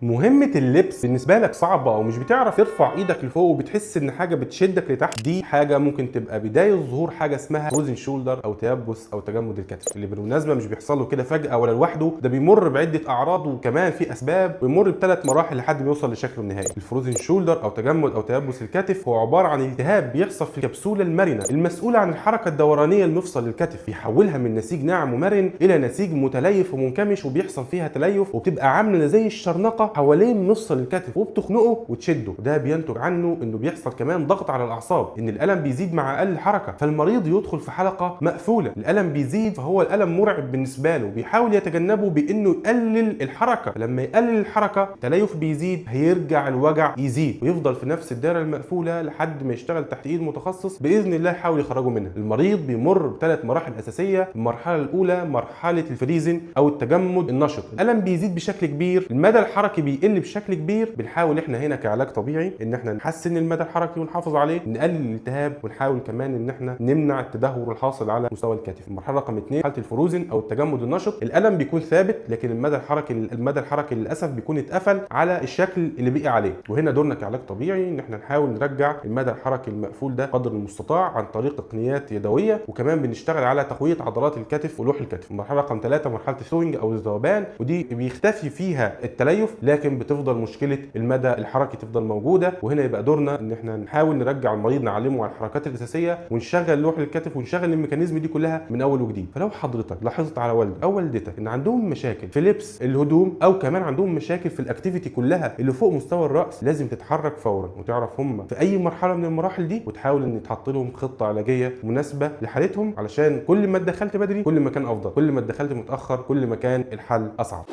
مهمة اللبس بالنسبة لك صعبة او مش بتعرف ترفع ايدك لفوق وبتحس ان حاجة بتشدك لتحت، دي حاجة ممكن تبقى بداية ظهور حاجة اسمها فروزن شولدر او تيبس او تجمد الكتف، اللي بالمناسبة مش بيحصل له كده فجأة ولا لوحده، ده بيمر بعدة اعراض وكمان في اسباب، بيمر بثلاث مراحل لحد ما يوصل لشكله النهائي. الفروزن شولدر او تجمد او تيبس الكتف هو عبارة عن التهاب بيحصل في الكبسولة المرنة المسؤولة عن الحركة الدورانية المفصل للكتف، بيحولها من نسيج ناعم ومرن الى نسيج متليف ومنكمش، وبيحصل فيها تليف وبتبقى عاملة زي الشرنقة حوالين نص الكتف وبتخنقه وتشده، وده بينتج عنه انه بيحصل كمان ضغط على الاعصاب، ان الالم بيزيد مع اقل حركه، فالمريض يدخل في حلقه مقفوله، الالم بيزيد فهو الالم مرعب بالنسبه له، بيحاول يتجنبه بانه يقلل الحركه، فلما يقلل الحركه التليف بيزيد، هيرجع الوجع يزيد ويفضل في نفس الدائره المقفوله لحد ما يشتغل تحت ايد متخصص باذن الله يحاول يخرجه منها. المريض بيمر بثلاث مراحل اساسيه، المرحله الاولى مرحله الفريزن او التجمد النشط، الالم بيزيد بشكل كبير، المدى الحركي بيقل بشكل كبير، بنحاول احنا هنا كعلاج طبيعي ان احنا نحسن المدى الحركي ونحافظ عليه، نقلل الالتهاب، ونحاول كمان ان احنا نمنع التدهور الحاصل على مستوى الكتف. المرحله رقم 2 حاله الفروزن او التجمد النشط، الالم بيكون ثابت لكن المدى الحركي للاسف بيكون اتقفل على الشكل اللي بقي عليه، وهنا دورنا كعلاج طبيعي ان احنا نحاول نرجع المدى الحركي المقفول ده قدر المستطاع عن طريق تقنيات يدويه، وكمان بنشتغل على تقويه عضلات الكتف ولوح الكتف. المرحله رقم 3 مرحله الثوينج او الذوبان، ودي بيختفي فيها التليف لكن بتفضل مشكله المدى الحركي تفضل موجوده، وهنا يبقى دورنا ان احنا نحاول نرجع المريض نعلمه على الحركات الاساسيه ونشغل لوح الكتف ونشغل الميكانيزم دي كلها من اول وجديد. فلو حضرتك لاحظت على والدك او والدتك ان عندهم مشاكل في لبس الهدوم او كمان عندهم مشاكل في الاكتيفيتي كلها اللي فوق مستوى الراس، لازم تتحرك فورا وتعرف هم في اي مرحله من المراحل دي، وتحاول ان تحط لهم خطه علاجيه مناسبه لحالتهم، علشان كل ما اتدخلت بدري كل ما كان افضل، كل ما اتدخلت متاخر كل ما كان الحل اصعب.